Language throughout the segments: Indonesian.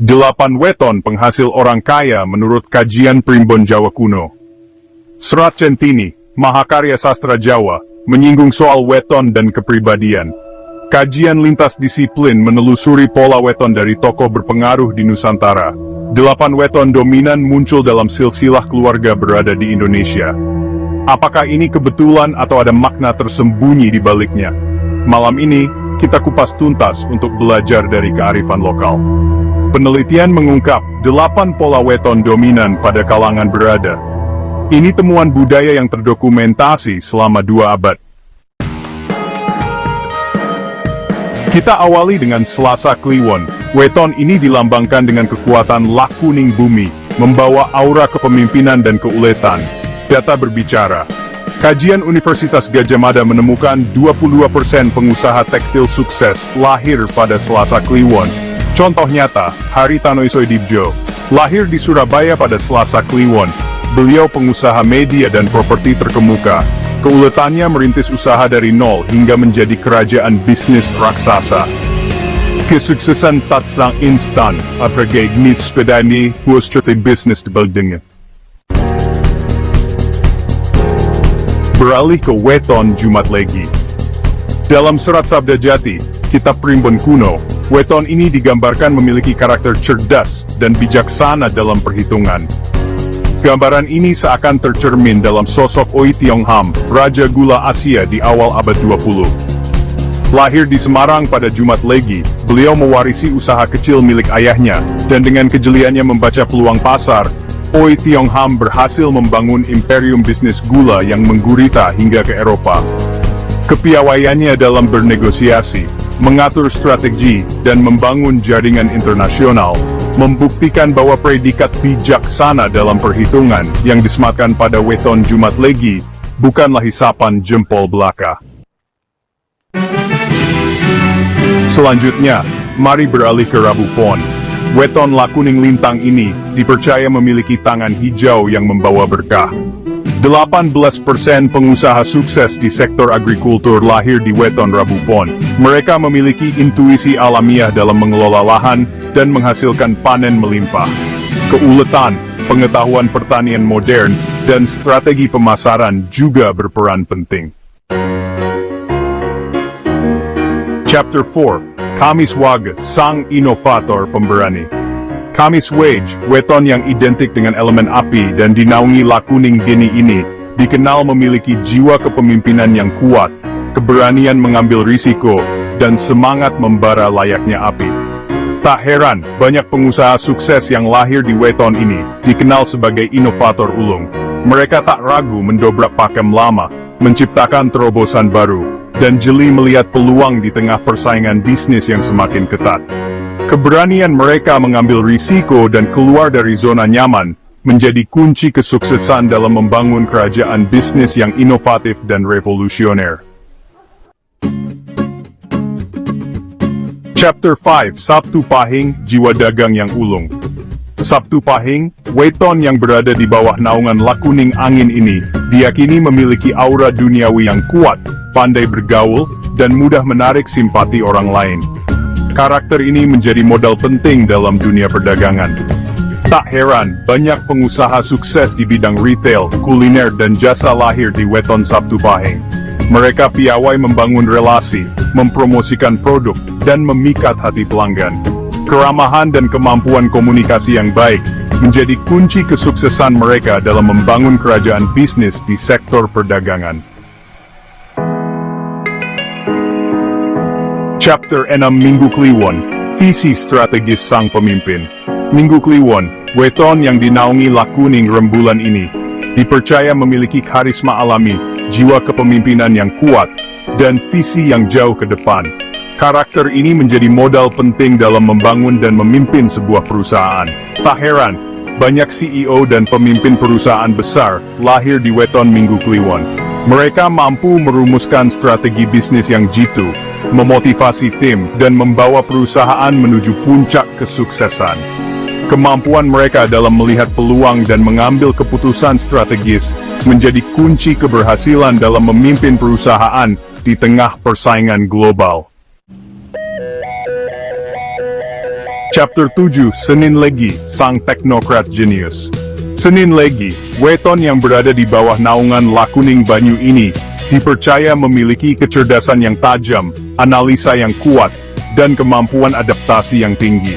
8 weton penghasil orang kaya menurut kajian Primbon Jawa Kuno. Serat Centini, Mahakarya Sastra Jawa, menyinggung soal weton dan kepribadian. Kajian lintas disiplin menelusuri pola weton dari tokoh berpengaruh di Nusantara. 8 weton dominan muncul dalam silsilah keluarga berada di Indonesia. Apakah ini kebetulan atau ada makna tersembunyi di baliknya? Malam ini, kita kupas tuntas untuk belajar dari kearifan lokal. Penelitian mengungkap 8 pola weton dominan pada kalangan berada. Ini temuan budaya yang terdokumentasi selama 2 abad. Kita awali dengan Selasa Kliwon. Weton ini dilambangkan dengan kekuatan lakuning bumi, membawa aura kepemimpinan dan keuletan. Data berbicara. Kajian Universitas Gadjah Mada menemukan 22% pengusaha tekstil sukses lahir pada Selasa Kliwon. Contoh nyata, Haritano Soedibjo, lahir di Surabaya pada Selasa Kliwon. Beliau pengusaha media dan properti terkemuka. Keuletannya merintis usaha dari nol hingga menjadi kerajaan bisnis raksasa. Kesuksesan tak selang instan, apalagi sepedani strategi bisnis dibandingnya. Beralih ke weton Jumat Legi. Dalam serat Sabda Jati, kitab Primbon Kuno, weton ini digambarkan memiliki karakter cerdas dan bijaksana dalam perhitungan. Gambaran ini seakan tercermin dalam sosok Oi Tiong Ham, Raja Gula Asia di awal abad 20. Lahir di Semarang pada Jumat Legi, beliau mewarisi usaha kecil milik ayahnya, dan dengan kejeliannya membaca peluang pasar, Oi Tiong Ham berhasil membangun imperium bisnis gula yang menggurita hingga ke Eropa. Kepiawaiannya dalam bernegosiasi, mengatur strategi, dan membangun jaringan internasional, membuktikan bahwa predikat bijaksana dalam perhitungan yang disematkan pada weton Jumat Legi, bukanlah hisapan jempol belaka. Selanjutnya, mari beralih ke Rabu Pon. Weton lakuning lintang ini dipercaya memiliki tangan hijau yang membawa berkah. 18% pengusaha sukses di sektor agrikultur lahir di weton Rabu Pon. Mereka memiliki intuisi alamiah dalam mengelola lahan dan menghasilkan panen melimpah. Keuletan, pengetahuan pertanian modern, dan strategi pemasaran juga berperan penting. Chapter 4, Kamiswage, Sang Inovator Pemberani. Kamiswage, weton yang identik dengan elemen api dan dinaungi lakuning geni ini, dikenal memiliki jiwa kepemimpinan yang kuat, keberanian mengambil risiko, dan semangat membara layaknya api. Tak heran, banyak pengusaha sukses yang lahir di weton ini, dikenal sebagai inovator ulung. Mereka tak ragu mendobrak pakem lama, menciptakan terobosan baru, dan jeli melihat peluang di tengah persaingan bisnis yang semakin ketat. Keberanian mereka mengambil risiko dan keluar dari zona nyaman, menjadi kunci kesuksesan dalam membangun kerajaan bisnis yang inovatif dan revolusioner. Chapter 5, Sabtu Pahing, Jiwa Dagang yang Ulung. Sabtu Pahing, weton yang berada di bawah naungan lakuning angin ini, diyakini memiliki aura duniawi yang kuat, pandai bergaul, dan mudah menarik simpati orang lain. Karakter ini menjadi modal penting dalam dunia perdagangan. Tak heran, banyak pengusaha sukses di bidang retail, kuliner, dan jasa lahir di weton Sabtu Pahing. Mereka piawai membangun relasi, mempromosikan produk, dan memikat hati pelanggan. Keramahan dan kemampuan komunikasi yang baik menjadi kunci kesuksesan mereka dalam membangun kerajaan bisnis di sektor perdagangan. Chapter 6, Minggu Kliwon, Visi Strategis Sang Pemimpin. Minggu Kliwon, weton yang dinaungi lakuning rembulan ini, dipercaya memiliki karisma alami, jiwa kepemimpinan yang kuat, dan visi yang jauh ke depan. Karakter ini menjadi modal penting dalam membangun dan memimpin sebuah perusahaan. Tak heran, banyak CEO dan pemimpin perusahaan besar lahir di weton Minggu Kliwon. Mereka mampu merumuskan strategi bisnis yang jitu, memotivasi tim, dan membawa perusahaan menuju puncak kesuksesan. Kemampuan mereka dalam melihat peluang dan mengambil keputusan strategis menjadi kunci keberhasilan dalam memimpin perusahaan di tengah persaingan global. Chapter 7, Senin Legi, Sang Teknokrat Jenius. Senin Legi, weton yang berada di bawah naungan Lakuning Banyu ini, dipercaya memiliki kecerdasan yang tajam, analisa yang kuat, dan kemampuan adaptasi yang tinggi.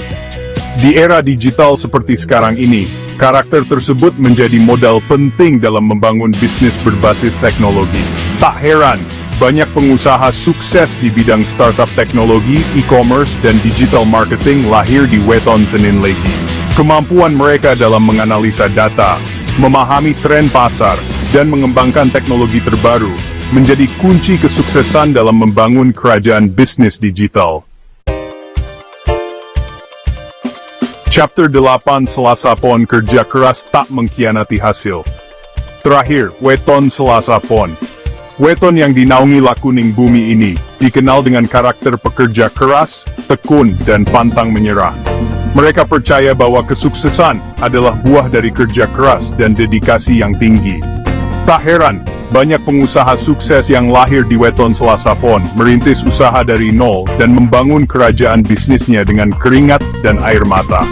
Di era digital seperti sekarang ini, karakter tersebut menjadi modal penting dalam membangun bisnis berbasis teknologi. Tak heran, banyak pengusaha sukses di bidang startup teknologi, e-commerce, dan digital marketing lahir di weton Senin Legi. Kemampuan mereka dalam menganalisa data, memahami tren pasar, dan mengembangkan teknologi terbaru, menjadi kunci kesuksesan dalam membangun kerajaan bisnis digital. Chapter 8, Selasa Pon, kerja keras tak mengkhianati hasil. Terakhir, weton Selasa Pon. Weton yang dinaungi Lakuning Bumi ini, dikenal dengan karakter pekerja keras, tekun, dan pantang menyerah. Mereka percaya bahwa kesuksesan adalah buah dari kerja keras dan dedikasi yang tinggi. Tak heran, banyak pengusaha sukses yang lahir di weton Selasa Pon merintis usaha dari nol dan membangun kerajaan bisnisnya dengan keringat dan air mata.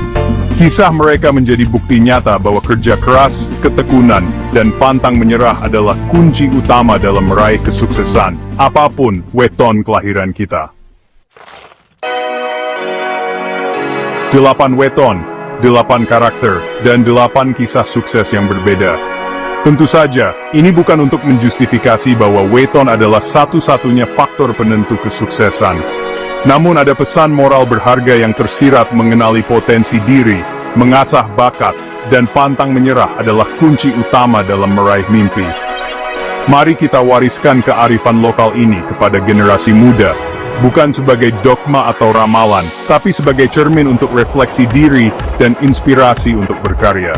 Kisah mereka menjadi bukti nyata bahwa kerja keras, ketekunan, dan pantang menyerah adalah kunci utama dalam meraih kesuksesan, apapun weton kelahiran kita. 8 weton, 8 karakter, dan 8 kisah sukses yang berbeda. Tentu saja, ini bukan untuk menjustifikasi bahwa weton adalah satu-satunya faktor penentu kesuksesan. Namun ada pesan moral berharga yang tersirat mengenali potensi diri, mengasah bakat, dan pantang menyerah adalah kunci utama dalam meraih mimpi. Mari kita wariskan kearifan lokal ini kepada generasi muda, bukan sebagai dogma atau ramalan, tapi sebagai cermin untuk refleksi diri dan inspirasi untuk berkarya.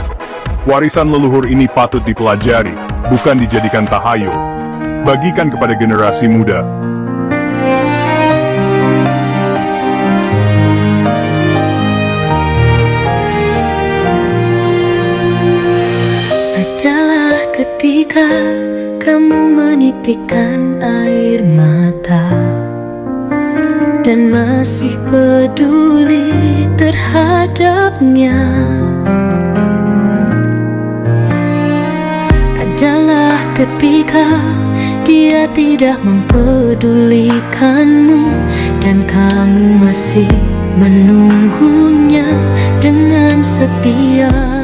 Warisan leluhur ini patut dipelajari, bukan dijadikan tahayul. Bagikan kepada generasi muda. Adalah ketika kamu menitikkan air mata dan masih peduli terhadapnya. Adalah ketika dia tidak mempedulikanmu dan kamu masih menunggunya dengan setia.